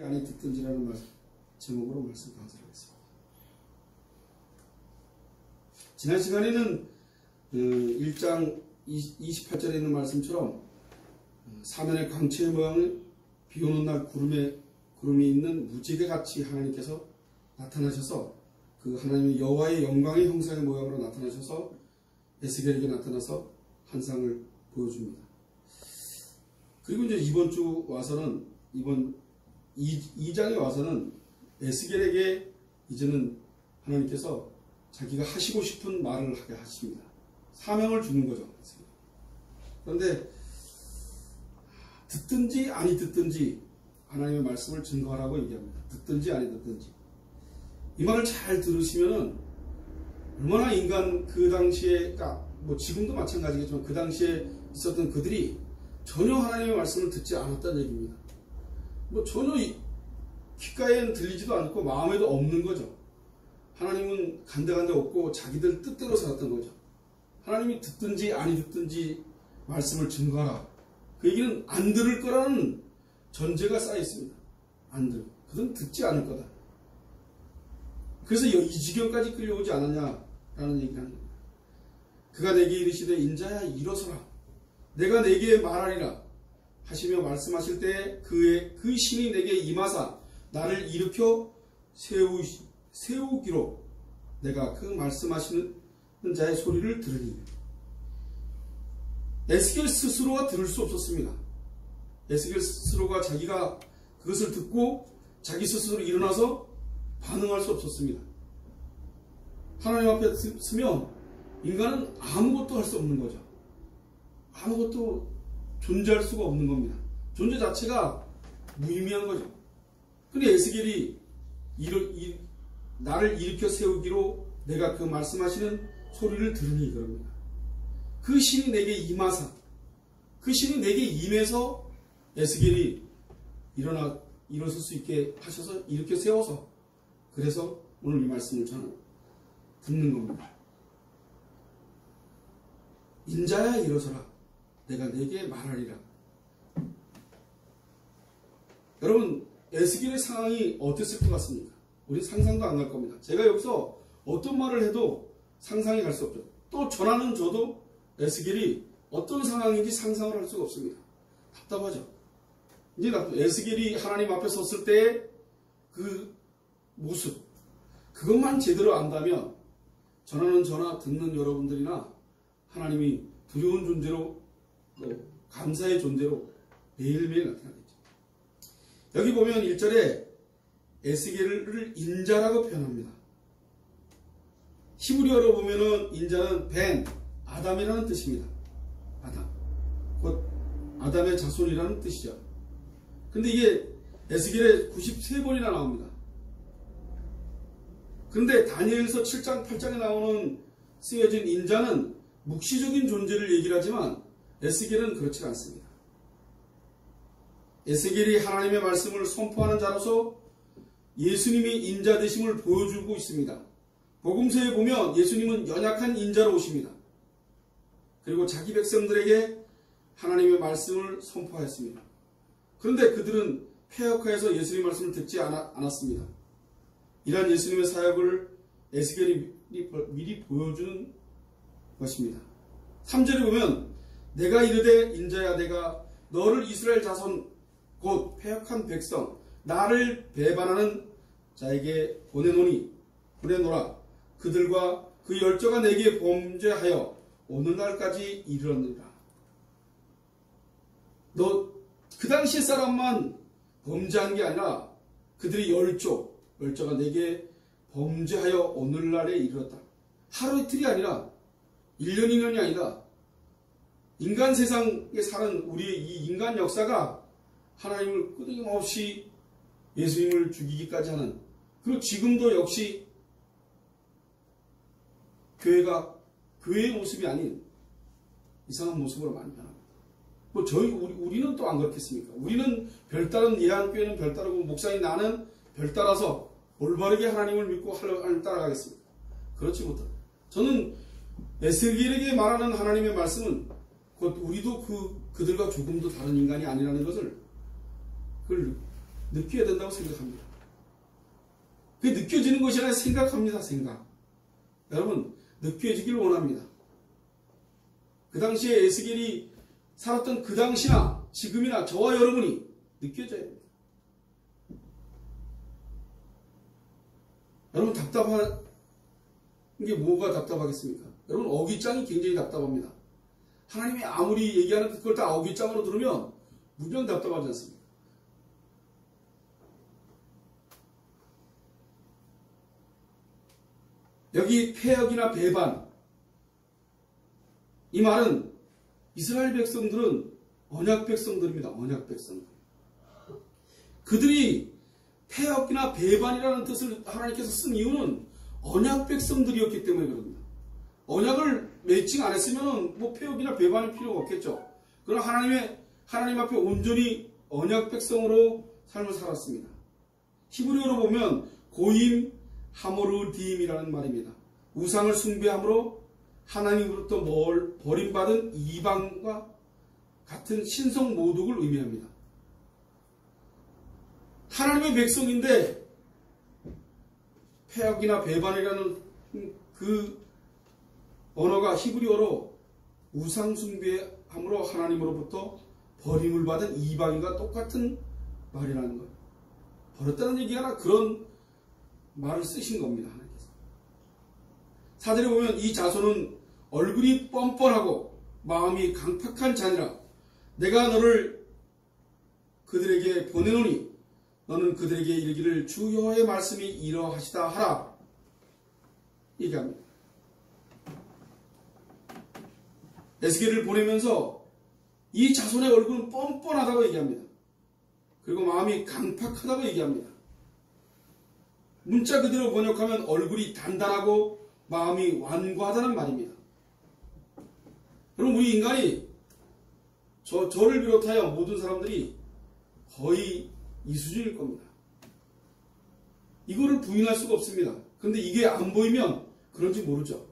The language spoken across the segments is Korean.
아니 듣든지라는 제목으로 말씀 강사하겠습니다. 지난 시간에는 1장 28절에 있는 말씀처럼 사면의 광채의 모양을 비오는 날 구름이 있는 무지개 같이 하나님께서 나타나셔서 그 하나님의 여호와의 영광의 형상의 모양으로 나타나셔서 에스겔에게 나타나서 환상을 보여줍니다. 그리고 이제 이번 주 와서는 이번 2장에 와서는 에스겔에게 이제는 하나님께서 자기가 하시고 싶은 말을 하게 하십니다. 사명을 주는 거죠. 그런데 듣든지 아니 듣든지 하나님의 말씀을 증거하라고 얘기합니다. 듣든지 아니 듣든지. 이 말을 잘 들으시면은 얼마나 인간 그 당시에, 뭐 지금도 마찬가지겠지만 그 당시에 있었던 그들이 전혀 하나님의 말씀을 듣지 않았다는 얘기입니다. 뭐 전혀 귓가에는 들리지도 않고 마음에도 없는 거죠. 하나님은 간데간데 없고 자기들 뜻대로 살았던 거죠. 하나님이 듣든지 아니 듣든지 말씀을 증거하라. 그 얘기는 안 들을 거라는 전제가 쌓여 있습니다. 안 들을. 그들은 듣지 않을 거다. 그래서 이 지경까지 끌려오지 않았냐라는 얘기를 하는 겁니다. 그가 내게 이르시되 인자야 일어서라. 내가 내게 말하리라 하시며 말씀하실 때 그 신이 내게 임하사 나를 일으켜 세우기로 내가 그 말씀하시는 자의 소리를 들으니. 에스겔 스스로가 들을 수 없었습니다. 에스겔 스스로가 자기가 그것을 듣고 자기 스스로 일어나서 반응할 수 없었습니다. 하나님 앞에 서면 인간은 아무것도 할 수 없는 거죠. 아무것도 존재할 수가 없는 겁니다. 존재 자체가 무의미한 거죠. 근데 에스겔이 나를 일으켜 세우기로 내가 그 말씀하시는 소리를 들으니 그럽니다. 그 신이 내게 임하사, 그 신이 내게 임해서 에스겔이 일어설 수 있게 하셔서 일으켜 세워서, 그래서 오늘 이 말씀을 저는 듣는 겁니다. 인자야 일어서라. 내가 내게 말하리라. 여러분, 에스겔의 상황이 어땠을 것 같습니까? 우리 상상도 안 갈 겁니다. 제가 여기서 어떤 말을 해도 상상이 갈 수 없죠. 또 전하는 저도 에스겔이 어떤 상황인지 상상을 할 수가 없습니다. 답답하죠. 이제 에스겔이 하나님 앞에 섰을 때의 그 모습, 그것만 제대로 안다면 전하는 저나 듣는 여러분들이나 하나님이 두려운 존재로, 감사의 존재로 매일매일 나타나겠죠. 여기 보면 1절에 에스겔을 인자라고 표현합니다. 히브리어로 보면은 인자는 벤, 아담이라는 뜻입니다. 아담. 곧 아담의 자손이라는 뜻이죠. 근데 이게 에스겔에 93번이나 나옵니다. 그런데 다니엘서 7장, 8장에 나오는 쓰여진 인자는 묵시적인 존재를 얘기를 하지만 에스겔은 그렇지 않습니다. 에스겔이 하나님의 말씀을 선포하는 자로서 예수님이 인자 되심을 보여주고 있습니다. 복음서에 보면 예수님은 연약한 인자로 오십니다. 그리고 자기 백성들에게 하나님의 말씀을 선포하였습니다. 그런데 그들은 폐역하여서 예수님의 말씀을 듣지 않았습니다. 이러한 예수님의 사역을 에스겔이 미리 보여주는 것입니다. 3절에 보면 내가 이르되 인자야 내가 너를 이스라엘 자손 곧 폐역한 백성 나를 배반하는 자에게 보내노라. 그들과 그 열조가 내게 범죄하여 오늘날까지 이르렀느니라. 너 그 당시 사람만 범죄한 게 아니라 그들이 열조가 내게 범죄하여 오늘날에 이르렀다. 하루 이틀이 아니라 1년 2년이 아니라 인간 세상에 사는 우리의 이 인간 역사가 하나님을 끊임없이 예수님을 죽이기까지 하는, 그리고 지금도 역시 교회가 교회의 모습이 아닌 이상한 모습으로 많이 변합니다. 뭐 우리는 또 안 그렇겠습니까? 우리는 별다른 예한교회는 별다르고 목사님 나는 별따라서 올바르게 하나님을 믿고 하나님 따라가겠습니다. 그렇지 못합니다. 저는 에스겔에게 말하는 하나님의 말씀은 곧 우리도 그들과 조금도 다른 인간이 아니라는 것을 그걸 느껴야 된다고 생각합니다. 그게 느껴지는 것이 아니라 생각합니다. 생각. 여러분 느껴지길 원합니다. 그 당시에 에스겔이 살았던 그 당시나 지금이나 저와 여러분이 느껴져야 합니다. 여러분 답답한 게 뭐가 답답하겠습니까? 여러분 어깃장이 굉장히 답답합니다. 하나님이 아무리 얘기하는 그걸 다 어깃장으로 들으면 무척 답답하지 않습니까? 여기 패역이나 배반, 이 말은 이스라엘 백성들은 언약 백성들입니다. 언약 백성들. 그들이 패역이나 배반이라는 뜻을 하나님께서 쓴 이유는 언약 백성들이었기 때문에 그럽니다. 언약을 매칭 안 했으면 뭐 패역이나 배반이 필요가 없겠죠. 그러나 하나님 앞에 온전히 언약 백성으로 삶을 살았습니다. 히브리어로 보면 고임 하모르디임이라는 말입니다. 우상을 숭배함으로 하나님으로부터 버림받은 이방과 같은 신성 모독을 의미합니다. 하나님의 백성인데 패역이나 배반이라는 그 언어가 히브리어로 우상 숭배함으로 하나님으로부터 버림을 받은 이방인과 똑같은 말이라는 것. 버렸다는 얘기가 아니라 그런 말을 쓰신 겁니다. 하나님께서. 사절에 보면 이 자손은 얼굴이 뻔뻔하고 마음이 강팍한 자니라. 내가 너를 그들에게 보내노니 너는 그들에게 이르기를 주 여호와의 말씀이 이러하시다 하라. 얘기합니다. 에스겔을 보내면서 이 자손의 얼굴은 뻔뻔하다고 얘기합니다. 그리고 마음이 강팍하다고 얘기합니다. 문자 그대로 번역하면 얼굴이 단단하고 마음이 완고하다는 말입니다. 그럼 우리 인간이 저를 비롯하여 모든 사람들이 거의 이 수준일 겁니다. 이거를 부인할 수가 없습니다. 그런데 이게 안 보이면 그런지 모르죠.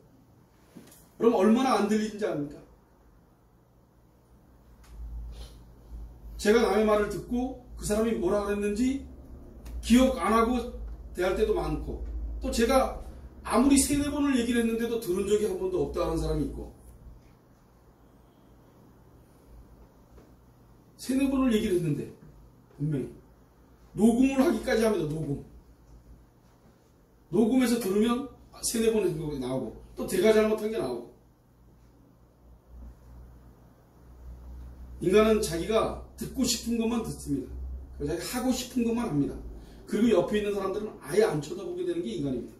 그럼 얼마나 안 들리는지 압니까? 제가 남의 말을 듣고 그 사람이 뭐라 그랬는지 기억 안 하고 대할 때도 많고, 또 제가 아무리 3-4번을 얘기를 했는데도 들은 적이 한 번도 없다는 사람이 있고, 3-4번을 얘기를 했는데 분명히 녹음을 하기까지 합니다. 녹음해서 들으면 3-4번 했던 게 나오고, 또 제가 잘못한 게 나오고. 인간은 자기가 듣고 싶은 것만 듣습니다. 자기가 하고 싶은 것만 합니다. 그리고 옆에 있는 사람들은 아예 안 쳐다보게 되는 게 인간입니다.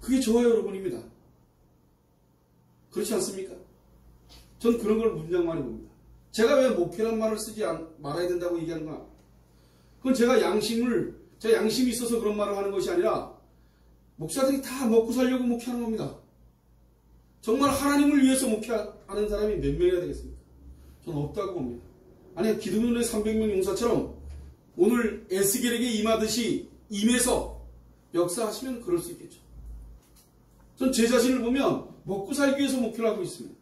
그게 저와 여러분입니다. 그렇지 않습니까? 전 그런 걸 문장 많이 봅니다. 제가 왜 목회란 말을 쓰지 말아야 된다고 얘기하는가? 그건 제가 양심이 있어서 그런 말을 하는 것이 아니라 목사들이 다 먹고 살려고 목회하는 겁니다. 정말 하나님을 위해서 목회하는 사람이 몇 명이나 되겠습니까? 저는 없다고 봅니다. 아니, 기도문의 300명 용사처럼 오늘 에스겔에게 임하듯이 임해서 역사하시면 그럴 수 있겠죠. 전 제 자신을 보면 먹고 살기 위해서 목회를 하고 있습니다.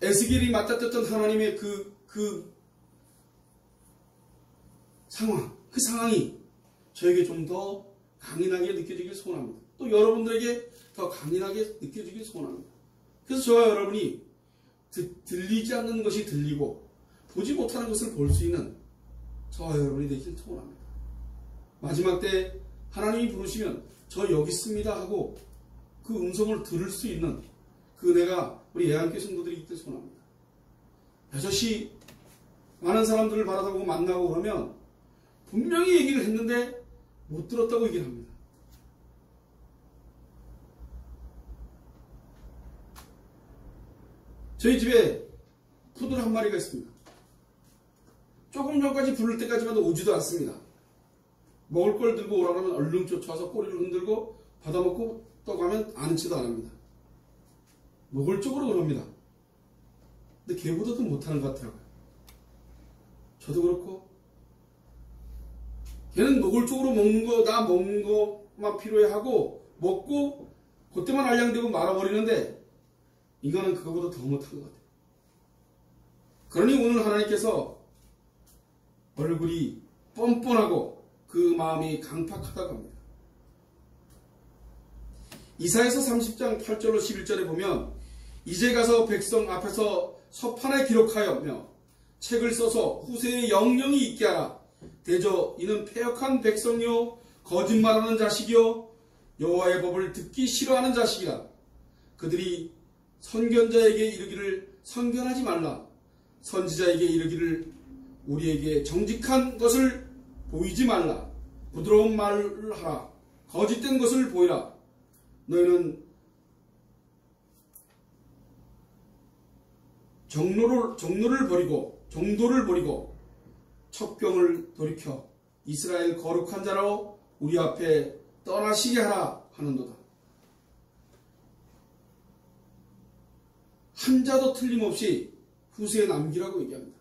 에스겔이 맞닥뜨렸던 하나님의 그 상황이 저에게 좀 더 강인하게 느껴지길 소원합니다. 또 여러분들에게 더 강인하게 느껴지길 소원합니다. 그래서 저와 여러분이 들리지 않는 것이 들리고 보지 못하는 것을 볼 수 있는 저와 여러분이 되길 소원합니다. 마지막 때 하나님이 부르시면 저 여기 있습니다 하고 그 음성을 들을 수 있는 그 은혜가 우리 애한교회 성도들이 있길 소원합니다. 여럿이 많은 사람들을 바라보고 만나고 그러면 분명히 얘기를 했는데 못 들었다고 얘기를 합니다. 저희 집에 푸들 한 마리가 있습니다. 조금 전까지 부를 때까지만 오지도 않습니다. 먹을 걸 들고 오라 그러면 얼른 쫓아와서 꼬리를 흔들고 받아먹고 또 가면 아는 체도 안 합니다. 먹을 쪽으로 그럽니다. 근데 걔보다도 못하는 것 같더라고요. 저도 그렇고, 걔는 먹을 쪽으로 나 먹는 것만 필요해 하고 먹고 그때만 알량되고 말아버리는데 인간은 그거보다 더 못한 것 같아요. 그러니 오늘 하나님께서 얼굴이 뻔뻔하고 그 마음이 강팍하다고 합니다. 이사야서 30장 8절로 11절에 보면 이제 가서 백성 앞에서 서판에 기록하여며 책을 써서 후세에 영영이 있게 하라. 대저 이는 패역한 백성이요 거짓말하는 자식이요 여호와의 법을 듣기 싫어하는 자식이라. 그들이 선견자에게 이르기를 선견하지 말라. 선지자에게 이르기를 우리에게 정직한 것을 보이지 말라. 부드러운 말을 하라. 거짓된 것을 보이라. 너희는 정도를 버리고 첩경을 돌이켜 이스라엘 거룩한 자로 우리 앞에 떠나시게 하라 하는도다. 한 자도 틀림없이 후세에 남기라고 얘기합니다.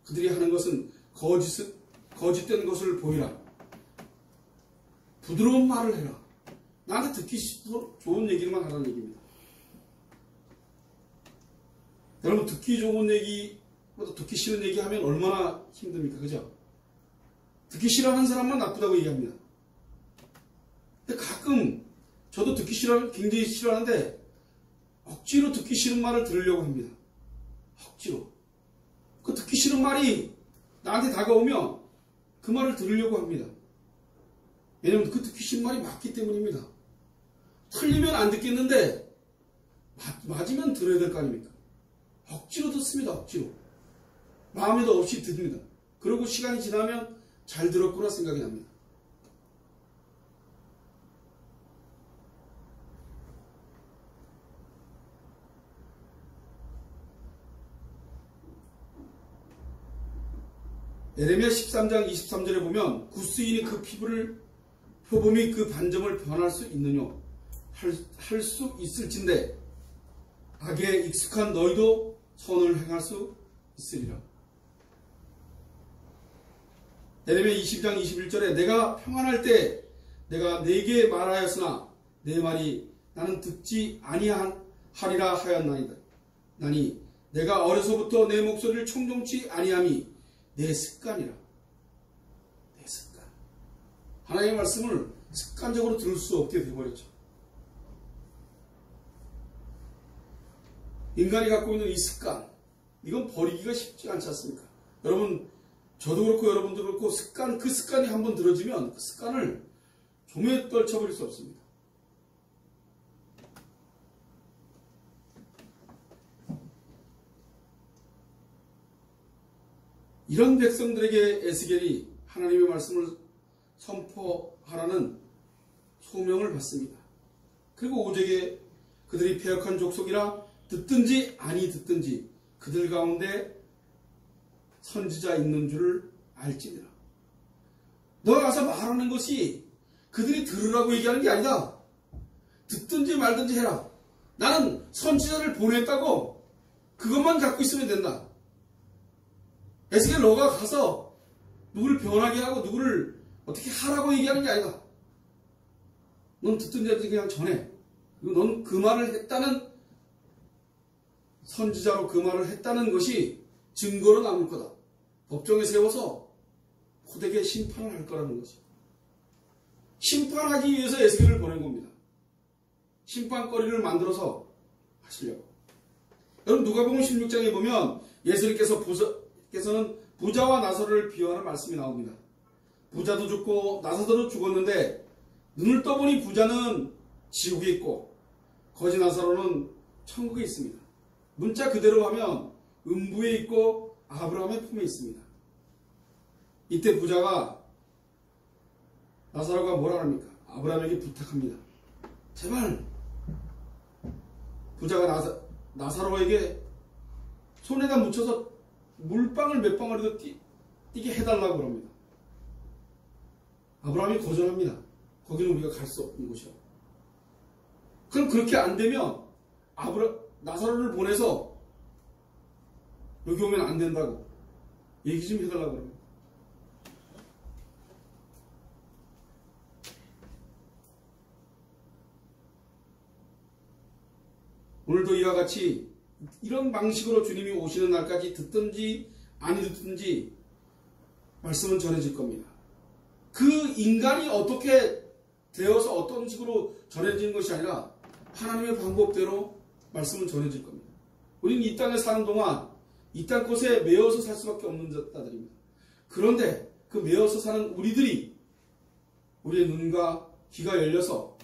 그들이 하는 것은 거짓된 것을 보이라. 부드러운 말을 해라. 나한테 듣기 좋은 얘기만 하라는 얘기입니다. 여러분, 듣기 좋은 얘기보다 듣기 싫은 얘기 하면 얼마나 힘듭니까? 그죠? 듣기 싫어하는 사람만 나쁘다고 얘기합니다. 근데 가끔 저도 굉장히 싫어하는데 억지로 듣기 싫은 말을 들으려고 합니다. 억지로. 그 듣기 싫은 말이 나한테 다가오면 그 말을 들으려고 합니다. 왜냐하면 그 듣기 싫은 말이 맞기 때문입니다. 틀리면 안 듣겠는데 맞으면 들어야 될 거 아닙니까? 억지로 듣습니다. 억지로. 마음에도 없이 듣습니다. 그리고 시간이 지나면 잘 들었구나 생각이 납니다. 에레미야 13장 23절에 보면 구스인이 그 피부를 표범이 그 반점을 변할 수 있느냐 할 수 있을진데 악에 익숙한 너희도 선을 행할 수 있으리라. 에레미야 20장 21절에 내가 평안할 때 내가 네게 말하였으나 내 말이 나는 듣지 아니하리라 하였나이다. 나니 내가 어려서부터 내 목소리를 청종치 아니함이 내 습관이라. 내 습관. 하나님의 말씀을 습관적으로 들을 수 없게 되어버렸죠. 인간이 갖고 있는 이 습관, 이건 버리기가 쉽지 않지 않습니까? 여러분, 저도 그렇고 여러분도 그렇고 그 습관이 한번 들어지면 그 습관을 종에 떨쳐버릴 수 없습니다. 이런 백성들에게 에스겔이 하나님의 말씀을 선포하라는 소명을 받습니다. 그리고 5절에 그들이 패역한 족속이라 듣든지 아니 듣든지 그들 가운데 선지자 있는 줄을 알지니라. 너가 가서 말하는 것이 그들이 들으라고 얘기하는 게 아니다. 듣든지 말든지 해라. 나는 선지자를 보냈다고 그것만 갖고 있으면 된다. 에스겔 너가 가서 누구를 변하게 하고 누구를 어떻게 하라고 얘기하는 게 아니다. 넌 듣든지 말든지 그냥 전해. 그리고 넌 그 말을 했다는 선지자로 그 말을 했다는 것이 증거로 남을 거다. 법정에 세워서 호되게 심판을 할 거라는 거지. 심판하기 위해서 에스겔을 보낸 겁니다. 심판거리를 만들어서 하시려고. 여러분, 누가복음 16장에 보면 예수님께서는 부자와 나사로를 비유하는 말씀이 나옵니다. 부자도 죽고 나사로도 죽었는데 눈을 떠보니 부자는 지옥에 있고 거지 나사로는 천국에 있습니다. 문자 그대로 하면 음부에 있고 아브라함의 품에 있습니다. 이때 부자가 나사로가 뭐라 합니까? 아브라함에게 부탁합니다. 제발 부자가 나사로에게 손에다 묻혀서 물방울 몇 방울이라도 띄게 해달라고 합니다. 아브라함이 거절합니다. 거기는 우리가 갈 수 없는 곳이라고. 그럼 그렇게 안 되면 나사로를 보내서 여기 오면 안 된다고 얘기 좀 해달라고 합니다. 오늘도 이와 같이 이런 방식으로 주님이 오시는 날까지 듣든지 아니 듣든지 말씀은 전해질 겁니다. 그 인간이 어떻게 되어서 어떤 식으로 전해지는 것이 아니라 하나님의 방법대로 말씀은 전해질 겁니다. 우리는 이 땅에 사는 동안 이 땅 곳에 매여서 살 수밖에 없는 자들입니다. 그런데 그 매여서 사는 우리들이 우리의 눈과 귀가 열려서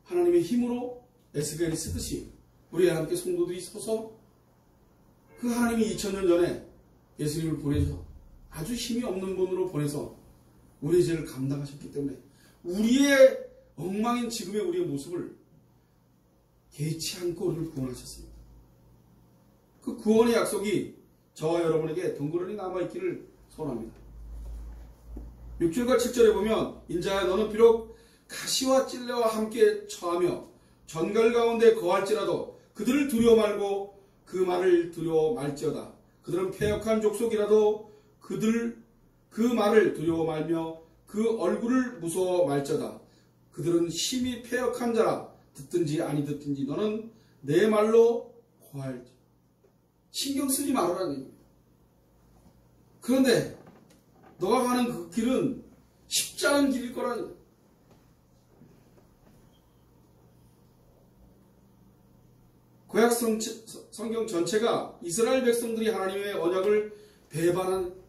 하나님의 힘으로 에스겔이 쓰듯이 우리 함께 성도들이 서서 그 하나님이 2000년 전에 예수님을 보내서 아주 힘이 없는 분으로 보내서 우리의 죄를 감당하셨기 때문에 우리의 엉망인 지금의 우리의 모습을 개의치 않고 우리를 구원하셨습니다. 그 구원의 약속이 저와 여러분에게 덩그러니 남아있기를 소원합니다. 6절과 7절에 보면 인자야 너는 비록 가시와 찔레와 함께 처하며 전갈 가운데 거할지라도 그들을 두려워 말고 그 말을 두려워 말지어다. 그들은 패역한 족속이라도 그 말을 두려워 말며 그 얼굴을 무서워 말지어다. 그들은 심히 패역한 자라. 듣든지 아니 듣든지 너는 내 말로 고할지. 신경 쓰지 말아라는 얘기입니다. 그런데 너가 가는 그 길은 쉽지 않은 길일 거라니. 구약 성경 전체가 이스라엘 백성들이 하나님의 언약을 배반한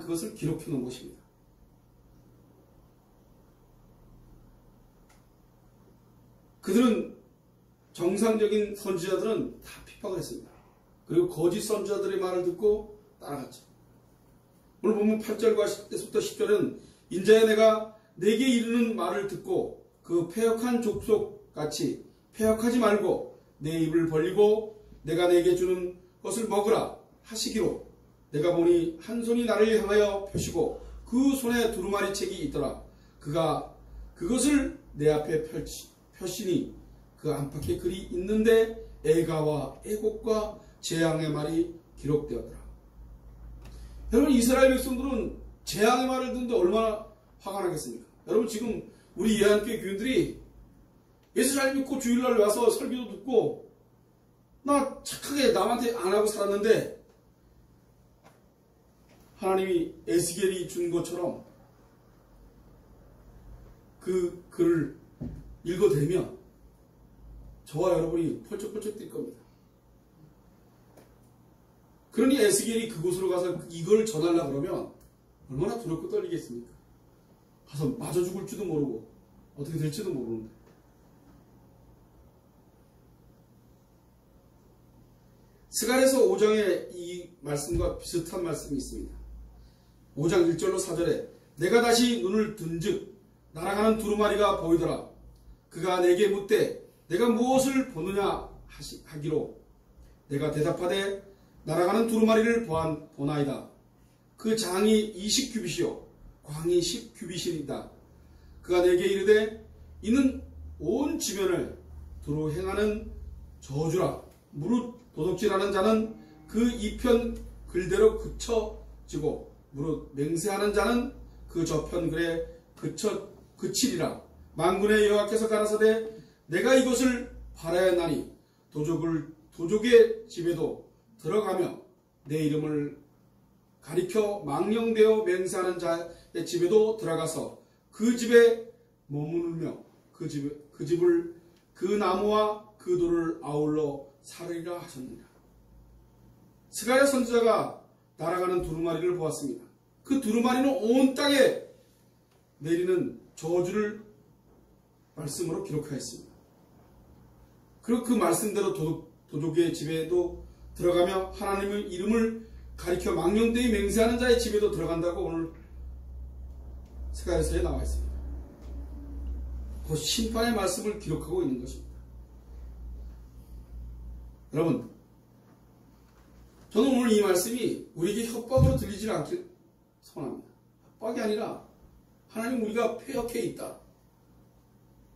그것을 기록해 놓은 것입니다. 그들은 정상적인 선지자들은 다 핍박을 했습니다. 그리고 거짓 선지자들의 말을 듣고 따라갔죠. 오늘 보면 8절과 10절은 인자야 내가 내게 이르는 말을 듣고 그 패역한 족속같이 패역하지 말고 내 입을 벌리고 내가 내게 주는 것을 먹으라 하시기로 내가 보니 한 손이 나를 향하여 펴시고 그 손에 두루마리 책이 있더라. 그가 그것을 내 앞에 펴시니 그 안팎에 글이 있는데 애가와 애곡과 재앙의 말이 기록되었더라. 여러분 이스라엘 백성들은 재앙의 말을 듣는데 얼마나 화가 나겠습니까? 여러분 지금 우리 예한교회 교인들이 예수 잘 믿고 주일날 와서 설교도 듣고 나 착하게 남한테 안 하고 살았는데 하나님이 에스겔이 준 것처럼 그 글을 읽어대면 저와 여러분이 펄쩍펄쩍 뛸 겁니다. 그러니 에스겔이 그곳으로 가서 이걸 전하려고 그러면 얼마나 두렵고 떨리겠습니까? 가서 맞아 죽을지도 모르고 어떻게 될지도 모르는데. 스가랴서 5장에 이 말씀과 비슷한 말씀이 있습니다. 5장 1절로 4절에 내가 다시 눈을 든즉 날아가는 두루마리가 보이더라. 그가 내게 묻되 내가 무엇을 보느냐 하기로 내가 대답하되 날아가는 두루마리를 보나이다. 그 장이 20규빗이요 광이 10규빗이다. 그가 내게 이르되 이는 온 지면을 두루 행하는 저주라. 무릇 도둑질하는 자는 그 이편 글대로 그쳐지고 무릇 맹세하는 자는 그 저편 글에 그치리라. 만군의 여호와께서 가라사대 내가 이것을 바라였나니 도적의 집에도 들어가며 내 이름을 가리켜 망령되어 맹세하는 자의 집에도 들어가서 그 집에 머무르며 그 집을 그 나무와 그 돌을 아울러 살으리라 하셨느니라. 스가랴 선지자가 날아가는 두루마리를 보았습니다. 그 두루마리는 온 땅에 내리는 저주를 말씀으로 기록하였습니다. 그리고 그 말씀대로 도둑의 집에도 들어가며 하나님의 이름을 가리켜 망령되이 맹세하는 자의 집에도 들어간다고 오늘 스가랴서에 나와 있습니다. 그 심판의 말씀을 기록하고 있는 것입니다. 여러분, 저는 오늘 이 말씀이 우리에게 협박으로 들리지 않길 소원합니다. 협박이 아니라 하나님 우리가 패역해 있다.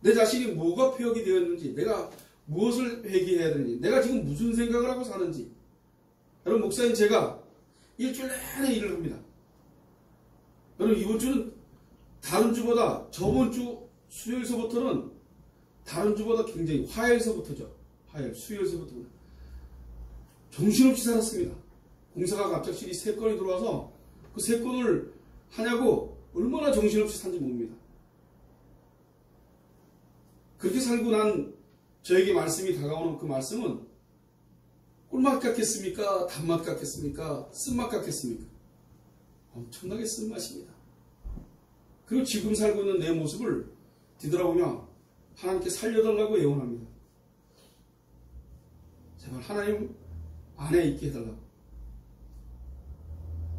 내 자신이 뭐가 패역이 되었는지, 내가 무엇을 회개해야 되는지, 내가 지금 무슨 생각을 하고 사는지. 여러분, 목사님 제가 일주일 내내 일을 합니다. 여러분, 이번 주는 다른 주보다 저번 주 수요일서부터는 다른 주보다 굉장히 화요일서부터죠. 수요일서부터 정신없이 살았습니다. 공사가 갑작스레 3건이 들어와서 그 3건을 하냐고 얼마나 정신없이 산지 모릅니다. 그렇게 살고 난 저에게 말씀이 다가오는 그 말씀은 꿀맛 같겠습니까? 단맛 같겠습니까? 쓴맛 같겠습니까? 엄청나게 쓴맛입니다. 그리고 지금 살고 있는 내 모습을 뒤돌아보며 하나님께 살려달라고 애원합니다. 제발 하나님 안에 있게 해달라고.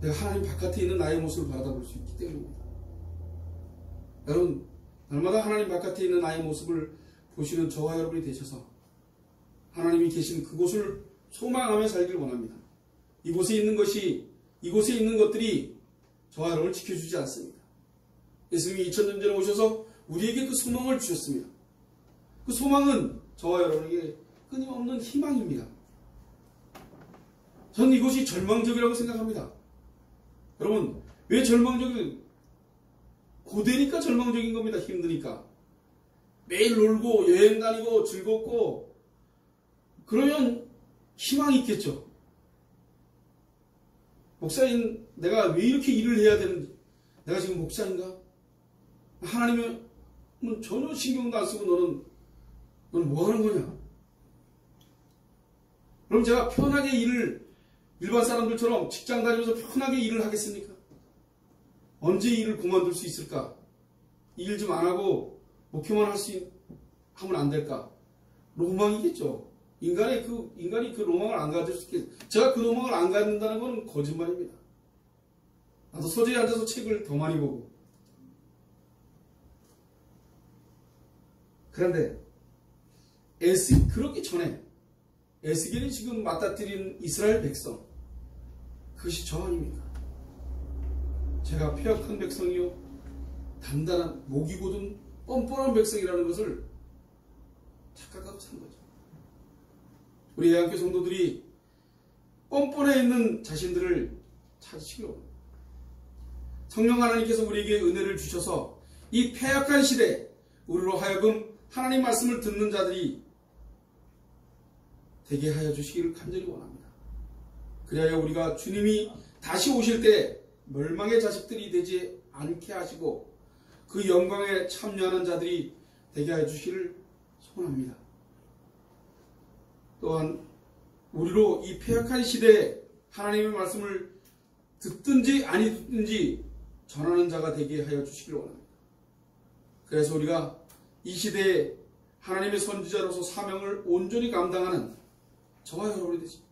내가 하나님 바깥에 있는 나의 모습을 바라볼 수 있기 때문입니다. 여러분, 날마다 하나님 바깥에 있는 나의 모습을 보시는 저와 여러분이 되셔서 하나님이 계신 그곳을 소망하며 살기를 원합니다. 이곳에 있는 것들이 저와 여러분을 지켜주지 않습니다. 예수님이 2000년 전에 오셔서 우리에게 그 소망을 주셨습니다. 그 소망은 저와 여러분에게 끊임없는 희망입니다. 저는 이것이 절망적이라고 생각합니다. 여러분, 왜 절망적이? 고되니까 절망적인 겁니다. 힘드니까. 매일 놀고 여행 다니고 즐겁고 그러면 희망이 있겠죠. 목사인 내가 왜 이렇게 일을 해야 되는지, 내가 지금 목사인가? 하나님은 전혀 신경도 안 쓰고 너는 뭐 하는 거냐? 그럼 제가 편하게 일반 사람들처럼 직장 다니면서 편하게 일을 하겠습니까? 언제 일을 그만둘 수 있을까? 일 좀 안 하고 목표만 하면 안 될까? 로망이겠죠. 인간이 그 로망을 안 가질 수 있겠죠. 제가 그 로망을 안 갖는다는 건 거짓말입니다. 나도 서재에 앉아서 책을 더 많이 보고. 그런데 그렇기 전에 에스겔이 지금 맞닥뜨린 이스라엘 백성, 그것이 저 아닙니까? 제가 폐역한 백성이요, 단단한 목이 곧은 뻔뻔한 백성이라는 것을 착각하고 산 거죠. 우리 예한교 성도들이 뻔뻔해 있는 자신들을 찾으시기로 합니다. 성령 하나님께서 우리에게 은혜를 주셔서 이 폐역한 시대 우리로 하여금 하나님 말씀을 듣는 자들이 되게 하여 주시기를 간절히 원합니다. 그래야 우리가 주님이 다시 오실 때 멸망의 자식들이 되지 않게 하시고 그 영광에 참여하는 자들이 되게 하여 주시기를 소원합니다. 또한 우리로 이 폐역한 시대에 하나님의 말씀을 듣든지 아니 듣든지 전하는 자가 되게 하여 주시기를 원합니다. 그래서 우리가 이 시대에 하나님의 선지자로서 사명을 온전히 감당하는 저와 여러분이 되십니다.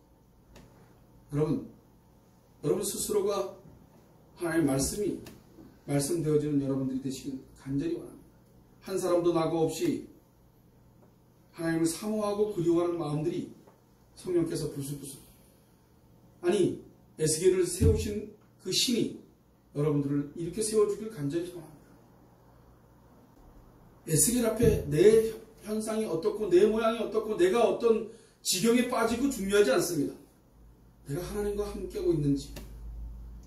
여러분 스스로가 하나님의 말씀이 말씀되어지는 여러분들이 되시길 간절히 원합니다. 한 사람도 낙오 없이 하나님을 사모하고 그리워하는 마음들이 성령께서 부슬부슬, 아니 에스겔을 세우신 그 신이 여러분들을 이렇게 세워주길 간절히 소원합니다. 에스겔 앞에 내 현상이 어떻고 내 모양이 어떻고 내가 어떤 지경에 빠지고 중요하지 않습니다. 내가 하나님과 함께하고 있는지,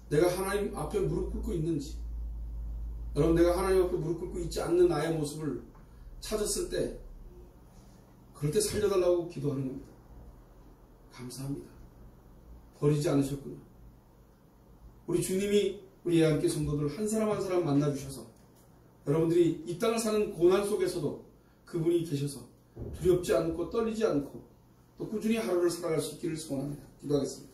내가 하나님 앞에 무릎 꿇고 있는지, 여러분 내가 하나님 앞에 무릎 꿇고 있지 않는 나의 모습을 찾았을 때 그럴 때 살려달라고 기도하는 겁니다. 감사합니다. 버리지 않으셨군요. 우리 주님이 우리 예한교 성도들 한 사람 한 사람 만나주셔서 여러분들이 이 땅을 사는 고난 속에서도 그분이 계셔서 두렵지 않고 떨리지 않고 또 꾸준히 하루를 살아갈 수 있기를 소원합니다. 기도하겠습니다.